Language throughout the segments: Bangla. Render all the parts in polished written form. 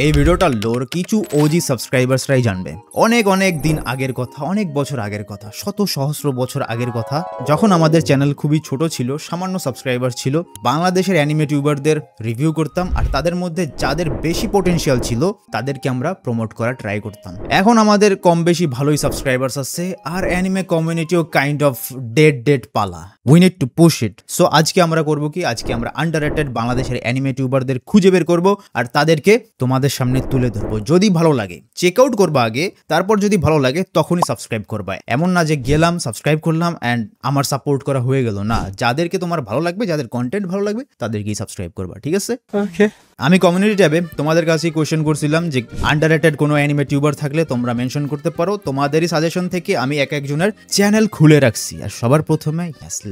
এই ভিডিওটা লোর কিছু ওজি সাবস্ক্রাইবার্সরাই জানবে। অনেক অনেক দিন আগের কথা, অনেক বছর আগের কথা, শত সহস্র বছর আগের কথা, যখন আমাদের চ্যানেল খুবই ছোট ছিল, সামান্য সাবস্ক্রাইবার ছিল, বাংলাদেশের অ্যানিমে টিউবারদের রিভিউ করতাম আর তাদের মধ্যে যাদের বেশি পোটেনশিয়াল ছিল তাদেরকে আমরা প্রমোট করা ট্রাই করতাম। এখন আমাদের কম বেশি ভালোই সাবস্ক্রাইবার্স আছে আর অ্যানিমে কমিউনিটিও কাইন্ড অফ ডেড পালা। We need to push it. So আজকে আমরা করবো কি, আজকে আমরা আন্ডাররেটেড বাংলাদেশের অ্যানিমে টিউবারদের খুঁজে বের করবো আর তাদেরকে তোমাদের সামনে তুলে ধরবো। যদি ভালো লাগে চেক আউট করবা আগে, তারপর যদি ভালো লাগে তখনই সাবস্ক্রাইব করবা। এমন না যে গেলাম সাবস্ক্রাইব করলাম অ্যান্ড আমার সাপোর্ট করা হয়ে গেল না। যাদেরকে তোমার ভালো লাগবে, যাদের কন্টেন্ট ভালো লাগবে তাদেরকেই সাবস্ক্রাইব করবা, ঠিক আছে? ওকে। আমি কমিউনিটি ট্যাবে তোমাদের কাছেই কোয়েশ্চেন করছিলাম যে আন্ডাররেটেড কোনো অ্যানিমে টিউবার থাকলে তোমরা মেনশন করতে পারো। তোমাদেরই সাজেশন থেকে আমি এক একজনের চ্যানেল খুলে রাখছি। আর সবার প্রথমে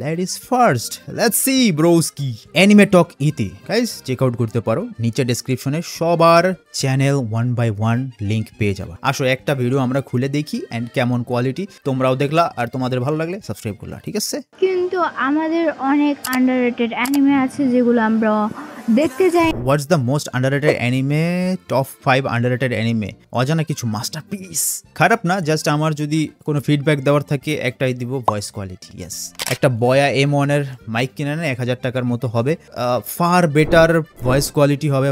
ladies first, let's see bros কি অ্যানিমে টক ইতি গাইস চেক আউট করতে পারো। নিচে ডেসক্রিপশনে সবার চ্যানেল 1 by 1 লিংক পেয়ে যাবা। আসো একটা ভিডিও আমরা খুলে দেখি এন্ড কেমন কোয়ালিটি, তোমরাও দেখলা আর তোমাদের ভালো লাগলে সাবস্ক্রাইব করলা, ঠিক আছে? কিন্তু আমাদের অনেক আন্ডাররেটেড অ্যানিমে আছে যেগুলো আমরা দেখতে যাই। What's the most underrated anime? Top 5 underrated anime. অজানা কিছু মাস্টারপিস। খারাপ না, জাস্ট আমার যদি কোনো ফিডব্যাক দেওয়ার থাকে একটাই দিব, ভয়েস কোয়ালিটি। ইয়েস, একটা বয়া M1 এর মাইক কিনে নেয় 1000 টাকার মতো হবে। ফার বেটার ভয়েস কোয়ালিটি হবে,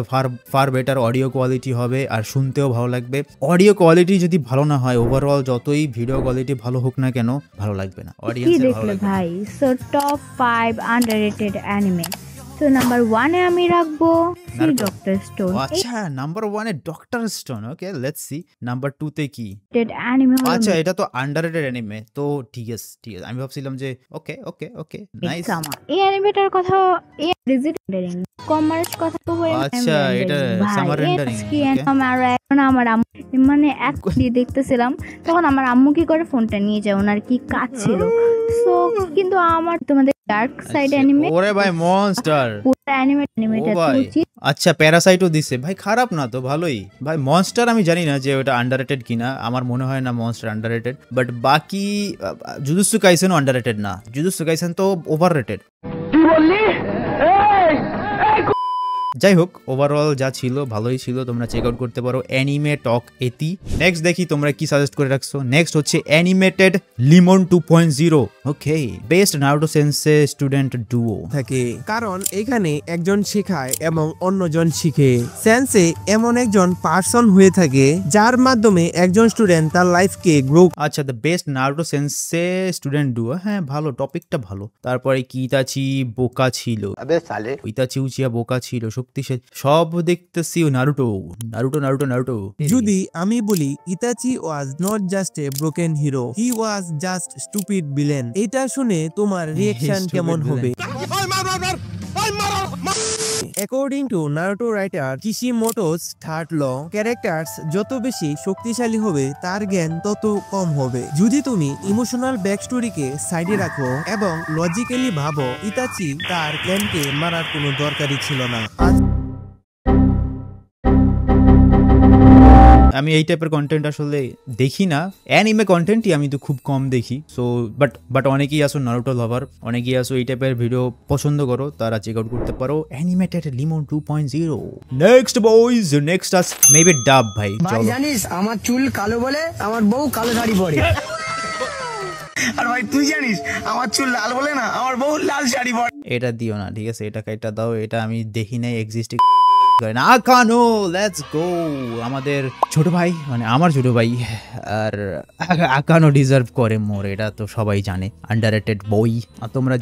ফার বেটার অডিও কোয়ালিটি হবে আর শুনতেও ভালো লাগবে। অডিও কোয়ালিটি যদি ভালো না হয়, ওভারঅল যতই ভিডিও কোয়ালিটি ভালো হোক না কেন ভালো লাগবে না, অডিয়েন্সের ভালো লাগবে ভাই। So top 5 underrated anime. তো নাম্বার 1 এ আমি রাখবো ডক্টর স্টোন। আচ্ছা, number 1 a doctor stone. Okay, let's see number 2 তে কি অ্যানিমে। আচ্ছা, এটা তো আন্ডাররেটেড অ্যানিমে, তো ঠিক আছে ঠিক আছে। আমি ভাবছিলাম যে ওকে ওকে ওকে নাইস। এই অ্যানিমেটার কথা এই রেজিডেন্ডিং কমার্স কথা তো হয়। আচ্ছা, এটা সামার রেন্ডারিং। আমার আম্মু মানে এক দিয়ে দেখতেছিলাম, তখন আমার আম্মু কি করে ফোনটা নিয়ে যায়, ওনার কি কাজ ছিল। সো কিন্তু আমার তোমাদের ডার্ক সাইড অ্যানিমে। ওরে ভাই মনস্টার পুরো অ্যানিমেটা উচিত। আচ্ছা, প্যারাসাইটও দিছে ভাই, খারাপ না তো, ভালোই ভাই। মনস্টার আমি জানি না যে ওটা আন্ডাররেটেড কিনা, আমার মনে হয় না মনস্টার আন্ডাররেটেড, বাট বাকি জুজুৎসু কাইসেনও আন্ডাররেটেড না। জুজুৎসু কাইসেন তো ওভাররেটেড। কি বললি? যাই হোক, ওভারঅল যা ছিল ভালোই ছিল, তোমরা চেক আউট করতে পারো অ্যানিমে টক এতি। নেক্সট দেখি তোমরা কি সাজেস্ট করে রাখছো। নেক্সট হচ্ছে অ্যানিমেটেড লিমন 2.0। ওকে, best Naruto sensei student duo থাকে, কারণ এখানে একজন শেখায় এবং অন্যজন শিখে। সেন্সে এমন একজন পার্সন হয়ে থাকে যার মাধ্যমে একজন স্টুডেন্ট তার লাইফকে গ্রো। আচ্ছা, the best Naruto sensei student duo, হ্যাঁ ভালো, টপিকটা ভালো। তারপরে কিতাচি বোকা ছিল, ইতাচি উচিয়া বোকা ছিল, সব দেখতেছি নারুটো নারুটো নারুটো নারুটো। যদি আমি বলি Itachi was not just a broken hero, he was just stupid villain, এটা শুনে তোমার রিঅ্যাকশন কেমন হবে? According to Naruto writer Kishimoto's third law, characters যত বেশি শক্তিশালী হবে তার জ্ঞান তত কম হবে। যদি তুমি ইমোশনাল ব্যাক স্টোরিকে সাইডে রাখো এবং লজিক্যালি ভাবো, ইতাচি তার ক্ল্যানকে মারার কোনো দরকারই ছিল না। আমি এই টাইপের কন্টেন্ট আসলে দেখি না, অ্যানিমে কন্টেন্টই আমি তো খুব কম দেখি। সো বাট অনেকেই আসো নারুটো লাভার, অনেকেই আসো এই টাইপের ভিডিও পছন্দ করো, তারা চেক আউট করতে পারো animated Limon 2.0। Next boys, next us maybe dub. ভাই জানিস আমার চুল কালো বলে আমার বউ কালো শাড়ি পরে, আর ভাই তুই জানিস আমার চুল লাল বলে না আমার বউ লাল শাড়ি পরে। এটা দিও না, ঠিক আছে? এটা দাও, এটা আমি দেখি নাই, এক্সিস্টিং আকানো। লেটস গো, আমাদের ছোট ভাই, মানে আমার ছোট ভাই, আর আকানো ডিজার্ভ করে মোর, এটা তো সবাই জানে। আন্ডাররেটেড বই। তোমরা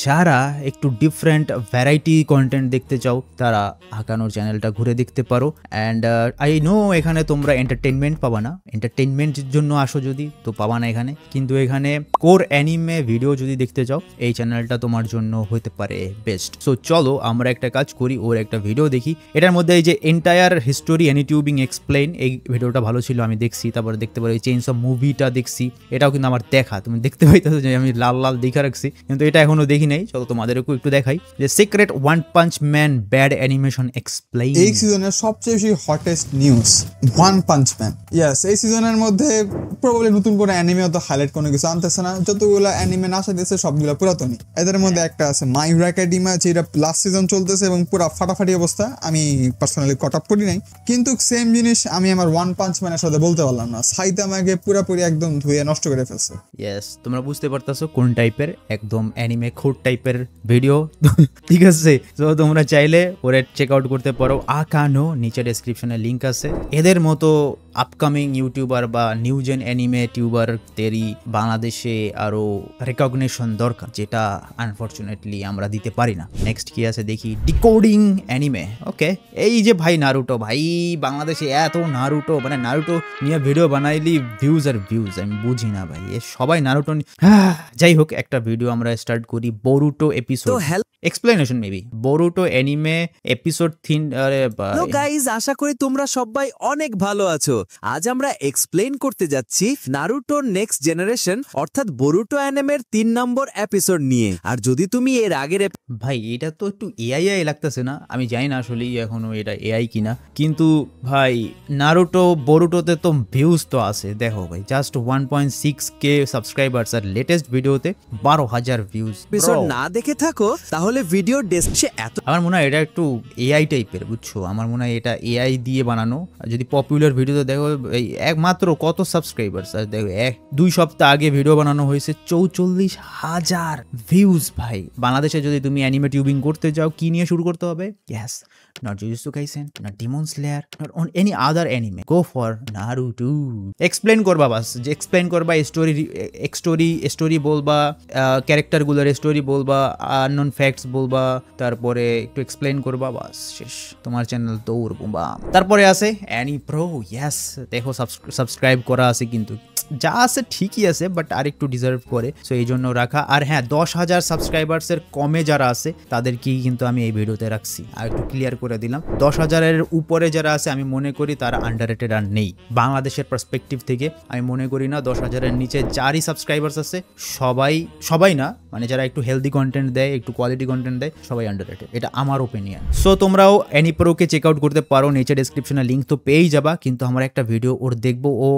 যারা একটু ডিফারেন্ট ভ্যারাইটি কন্টেন্ট দেখতে চাও তারা আকানোর চ্যানেলটা ঘুরে দেখতে পারো। অ্যান্ড আই নো এখানে তোমরা এন্টারটেনমেন্ট পাবা না, এন্টারটেনমেন্টের জন্য আসো যদি, তো পাবা না এখানে। কিন্তু এখানে কোর অ্যানিমে ভিডিও যদি দেখতে চাও, এই চ্যানেলটা তোমার জন্য হতে পারে বেস্ট। সো চলো আমরা একটা কাজ করি, ওর একটা ভিডিও দেখি। এটার মধ্যে এই যে এন্টায়ার হিস্টোরি অ্যানিটিউবিং এক্সপ্লেইন, এই ভিডিওটা ভালো ছিল, আমি দেখছি। তারপরে দেখতে পারো চেঞ্জ অফ মুভিটা দেখছি, এটাও কিন্তু আমার দেখা, তুমি দেখতে পাইতেছো যে আমি লাল লাল দেখা রাখছি, কিন্তু এটা এখনো দেখি নাই। চলো তোমাদেরকেও একটু দেখাই যে secret one punch man bad animation explain. এই সিজনের সবচেয়ে বেশি hottest news one punch man. Yes, এই সিজনের মধ্যে প্রবাবলি নতুন করে অ্যানিমে অত হাইলাইট কোনো কিছু আনতেছে না, যতগুলো অ্যানিমে আসা দিয়েছে সবগুলো পুরাতনই। এদের মধ্যে একটা আছে মাই হিরো একাডেমিয়া, যেটা লাস্ট সিজন চলতেছে এবং পুরো ফাটাফাটি অবস্থা। অবস্থা, আমি পার্সোনালি কট আপ করি নাই, কিন্তু সেম জিনিস আমি আমার ওয়ান পাঞ্চ ম্যানের সাথে বলতে পারলাম না। সাইতামাকে পুরোপুরি একদম ধুয়ে নষ্ট করে ফেলছে। ইয়েস, তোমরা বুঝতে পারতেছো কোন টাইপের, একদম অ্যানিমে খোট টাইপের ভিডিও। ঠিক আছে, তো তোমরা চাইলে ওরে চেক আউট করতে পারো। আকানো, নিচে ডেসক্রিপশনে লিঙ্ক আছে। এদের মতো আপকামিং ইউটিউবার বা নিউ জেন অ্যানিমে টিউবারদেরই বাংলাদেশে আরো রেকগনিশন দরকার, যেটা আনফরচুনেটলি আমরা দিতে পারি না। নেক্সট কি আছে দেখি, ডিকোডিং অ্যানিমে। ওকে, এই যে ভাই নারুটো, ভাই বাংলাদেশে এত নারুটো, মানে নারুটো নিয়ে ভিডিও বানাইলি ভিউজ আর ভিউজ, আমি বুঝি না ভাই, এ সবাই নারুটো। যাই হোক, একটা ভিডিও আমরা স্টার্ট করি। Boruto episode explanation, maybe Boruto anime episode 3। আরে হ্যালো গাইস, আশা করি তোমরা সবাই অনেক ভালো আছো। আজ আমরা এক্সপ্লেইন করতে যাচ্ছি নারুটো নেক্সট জেনারেশন অর্থাৎ বোরুটো অ্যানিমের 3 নম্বর এপিসোড নিয়ে। আর যদি তুমি এর আগের ভাই এটা তো একটু এআই লাগতেছে না, আমি জানি না আসলে এখনো এটা এআই কিনা, কিন্তু ভাই নারুটো বোরুটোতে তো ভিউজ তো আছে। দেখো ভাই, জাস্ট 1.6K সাবস্ক্রাইবার্স, আর লেটেস্ট ভিডিওতে 12,000 ভিউজ। এপিসোড না দেখে থাকো তাহলে ভিডিও ডেসক্রিপশনে এত আমার মনে হয় এটা একটু এআই টাইপের, বুঝছো? আমার মনে হয় এটা এআই দিয়ে বানানো। যদি পপুলার ভিডিওতে দেখো এই একমাত্র কত সাবস্ক্রাইবার্স, আর দেখো 2 সপ্তাহ আগে ভিডিও বানানো হয়েছে 44,000 ভিউজ। ভাই বাংলাদেশে যদি তুমি অ্যানিমে টিউবিং করতে যাও, কি নিয়ে শুরু করতে হবে? Yes, not Jujutsu Kaisen, not Demon Slayer, not on any other anime. Go for Naruto. Explain করবা বাস, যে এক্সপ্লেন করবা স্টোরি বলবা, ক্যারেক্টার গুলোর স্টোরি বলবা, আননোন ফ্যাক্টস বলবা, তারপরে একটু এক্সপ্লেন করবা, বাস শেষ, তোমার চ্যানেল দৌড় বুমবা। তারপরে আছে অ্যানি প্রো। ইয়েস, দেখো সাবস্ক্রাইব করা আছে, কিন্তু যা আছে ঠিকই আছে, বাট আর একটু ডিজার্ভ করে, সো এই জন্য রাখা। আর হ্যাঁ, 10,000 সাবস্ক্রাইবার্সের কমে যারা আছে তাদেরকেই কিন্তু আমি এই ভিডিওতে রাখছি, আর একটু ক্লিয়ার করে দিলাম। 10,000-এর উপরে যারা আছে আমি মনে করি তারা আন্ডাররেটেড আর নেই বাংলাদেশের পার্সপেক্টিভ থেকে। আমি মনে করি না 10,000-এর নিচে যারই সাবস্ক্রাইবার্স আছে সবাই না, মানে যারা একটু হেলদি কন্টেন্ট দেয়, একটু কোয়ালিটি কন্টেন্ট দেয়, সবাই আন্ডাররেটেড, এটা আমার ওপিনিয়ন। সো তোমরাও অ্যানি প্রোকে চেক আউট করতে পারো, নিচে ডেসক্রিপশনে লিঙ্ক তো পেয়েই যাবা। কিন্তু আমার একটা ভিডিও ওর দেখবো, ও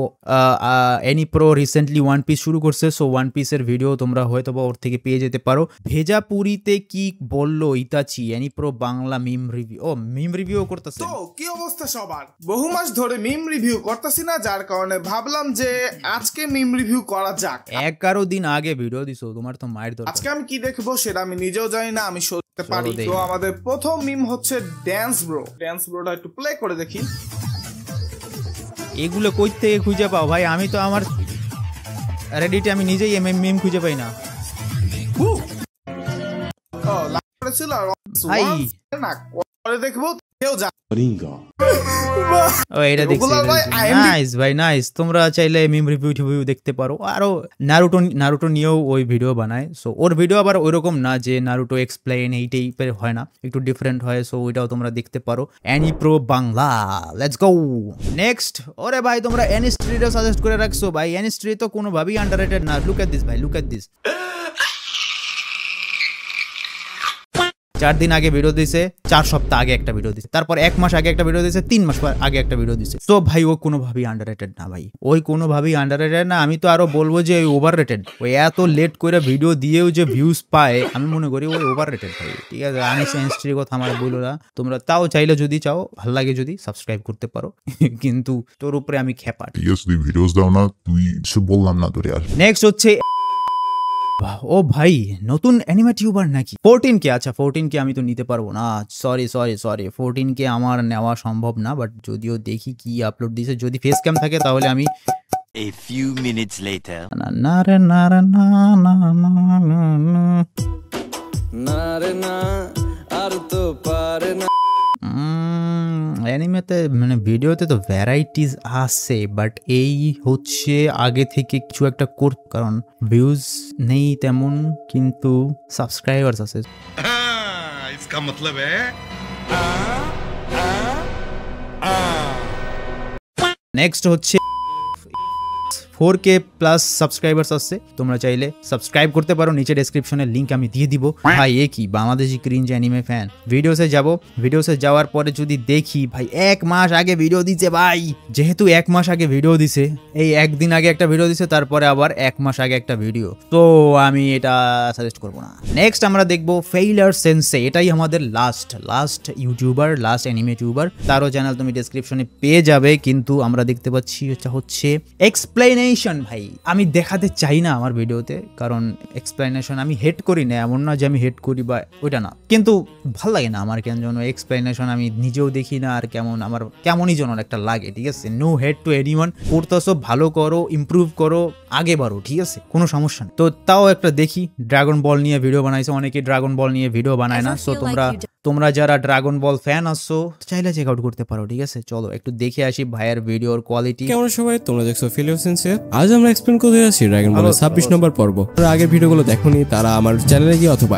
Annie pro recently One Piece শুরু করছে, সো ওয়ান পিসের ভিডিও তোমরা হয়তো বা ওর থেকে পেয়ে যেতে পারো। ভেজা পুরিতে কি বললো Itachi, Annie pro Bangla meme review. ও মিম রিভিউ করতেছে। তো কি অবস্থা সবার? বহু মাস ধরে মিম রিভিউ করতেছি না, যার কারণে ভাবলাম যে আজকে মিম রিভিউ করা যাক। 11 দিন আগে ভিডিও দিছো, তোমার তো মায়ের দরকার। আজকে আমি কি দেখবো সেটা আমি নিজেও জানি না, আমি শুনতে পারি। তো আমাদের প্রথম মিম হচ্ছে ড্যান্স ব্রোটা একটু প্লে করে দেখি। এগুলো কই থেকে খুঁজে পাও ভাই? আমি তো আমার রেডিটে আমি নিজেই মিম খুঁজে পাই না ভাই। না করে দেখবো, কেউ জানে। ও এটা দেখছি, নাইস ভাই, নাইস। তোমরা চাইলে মিম রিভিউ দেখতে পারো। আরো নারুটো নিয়েও ওই ভিডিও বানায়, সো ওর ভিডিও আবার ওইরকম না যে নারুটো এক্সপ্লেইন এই টাইপের হয় না, একটু ডিফারেন্ট হয়, সো ওইটাও তোমরা দেখতে পারো। Any pro Bangla, let's go next. ওরে ভাই, তোমরা অ্যানিস্ট্রিও সাজেস্ট করে রাখছো ভাই, অ্যানিস্ট্রি তো কোনোভাবেই আন্ডাররেটেড না। লুক এট দিস ভাই, লুক এট দিস। 4 দিন আগে ভিডিও দিছে, 4 সপ্তাহ আগে একটা ভিডিও দিছে, তারপর 1 মাস আগে একটা ভিডিও দিছে, 3 মাস আগে একটা ভিডিও দিছে। তো ভাই ও কোনোভাবেই আন্ডাররেটেড না ভাই, ওই কোনোভাবেই আন্ডাররেটেড না। আমি তো আরো বলবো যে ওই ওভাররেটেড। ওই এত লেট করে ভিডিও দিয়েও যে ভিউজ পায়, আমি মনে করি ওই ওভাররেটেড ভাই। ঠিক আছে, আমি সেন্সটির কথা আমার বললো না। তোমরা তাও চাইলে, যদি চাও, ভাল লাগে যদি সাবস্ক্রাইব করতে পারো, কিন্তু তোর উপরে আমি খেপা। ঠিক আছে, তুই ভিডিওস দাও না, তুই বললাম না তোরে। আর নেক্সট হচ্ছে, ও ভাই নতুন অ্যানিমে টিউবার নাকি? 14K। আচ্ছা 14K আমি তো নিতে পারবো না, সরি 14K আমার নেওয়া সম্ভব না। বাট যদিও দেখি কি আপলোড দিয়েছে, যদি ফেস ক্যাম থাকে তাহলে আমি A few minutes later. না রে না রে না না না না রে না আর তো পারে না। অ্যানিমেতে মানে ভিডিওতে তো ভ্যারাইটিস আছে, বাট এই হচ্ছে আগে থেকে কিছু একটা কারণ ভিউজ নেই তেমন, কিন্তু সাবস্ক্রাইবার্স আছে। इसका मतलब है নেক্সট হচ্ছে 4K প্লাস সাবস্ক্রাইবার্স আসছে, তোমরা চাইলে সাবস্ক্রাইব করতে পারো, নিচে ডেসক্রিপশনের লিংক আমি দিয়ে দিব। ভাই এ কি বাংলাদেশি ক্রিঞ্জ অ্যানিমে ফ্যান। ভিডিওসে যাব, ভিডিওসে যাওয়ার পরে যদি দেখি ভাই 1 মাস আগে ভিডিও দিছে ভাই, যেহেতু 1 মাস আগে ভিডিও দিছে, এই একদিন আগে একটা ভিডিও দিছে, তারপরে আবার 1 মাস আগে একটা ভিডিও, তো আমি এটা সাজেস্ট করবো না। নেক্সট আমরা দেখবো ফেইলার সেন্সে, এটাই আমাদের last YouTuber, last anime tuber, তারও চ্যানেল তুমি ডেসক্রিপশনে পেয়ে যাবে। কিন্তু আমরা দেখতে পাচ্ছি এটা হচ্ছে এক্সপ্লেনেশন। ভাই আমি দেখাতে চাই না আমার ভিডিওতে, কারণ এক্সপ্লেনেশন আমি হেট করি না, এমন না যে আমি হেট করি বা ওইটা না, কিন্তু ভাল লাগে না আমার কেন যেন এক্সপ্লেনেশন, আমি নিজেও দেখি না আর কেমন আমার কেমনই যেন একটা লাগে, ঠিক আছে। নো হেট টু এনিওয়ান, করতেছো ভালো করো, ইমপ্রুভ করো, আগে বাড়ো, ঠিক আছে, কোনো সমস্যা নেই। তো তাও একটা দেখি, ড্রাগন বল নিয়ে ভিডিও বানাইছে, অনেকে ড্রাগন বল নিয়ে ভিডিও বানায় না, সো তোমরা যারা ড্রাগন বল ফ্যান আসছো চাইলে চেক আউট করতে পারো, ঠিক আছে। চলো একটু দেখে আসি ভাইয়ের ভিডিওর কোয়ালিটি কেমন। সবাই তোমরা দেখছো ফেইলার সেন্সে, আজ আমরা এক্সপ্লেন করতে যাচ্ছি ড্রাগন বলের 26 নম্বর পর্ব। যারা আগের ভিডিওগুলো দেখোনি তারা আমার চ্যানেলে গিয়ে অথবা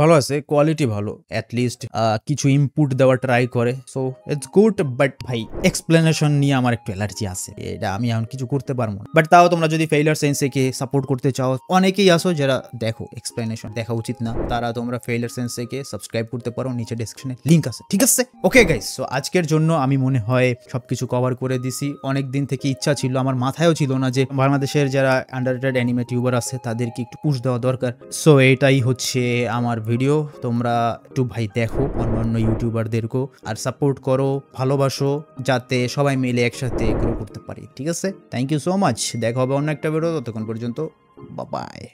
ভালো আছে, কোয়ালিটি ভালো, অ্যাটলিস্ট কিছু ইনপুট দেওয়ার ট্রাই করে, সো ইটস গুড। বাট ভাই এক্সপ্লেনেশন নিয়ে আমার একটু অ্যালার্জি আছে, এটা আমি এখন কিছু করতে পারবো না। বাট তাও তোমরা যদি ফেইলার সেন্সেকে সাপোর্ট করতে চাও, অনেকেই আসো যারা দেখো এক্সপ্লেনেশন দেখা উচিত না, তারা তোমরা ফেইলার সেন্সেকে সাবস্ক্রাইব করতে পারো, নিচে ডেসক্রিপশনে লিংক আছে, ঠিক আছে। ওকে গাইস, সো আজকের জন্য আমি মনে হয় সবকিছু কভার করে দিছি। অনেক দিন থেকে ইচ্ছা ছিল, আমার মাথায়ও ছিল না যে বাংলাদেশের যারা আন্ডাররেটেড অ্যানিমে টিউবার আছে তাদেরকে একটু পুশ দেওয়া দরকার। সো এটাই হচ্ছে আমার ভিডিও, তোমরা একটু ভাই দেখো অন্য ইউটিউবারদেরকেও, আর সাপোর্ট করো, ভালোবাসো, যাতে সবাই মিলে একসাথে গ্রো করতে পারি, ঠিক আছে। থ্যাংক ইউ সো মাচ, দেখা হবে অন্য একটা ভিডিও, ততক্ষণ পর্যন্ত বাই বাই।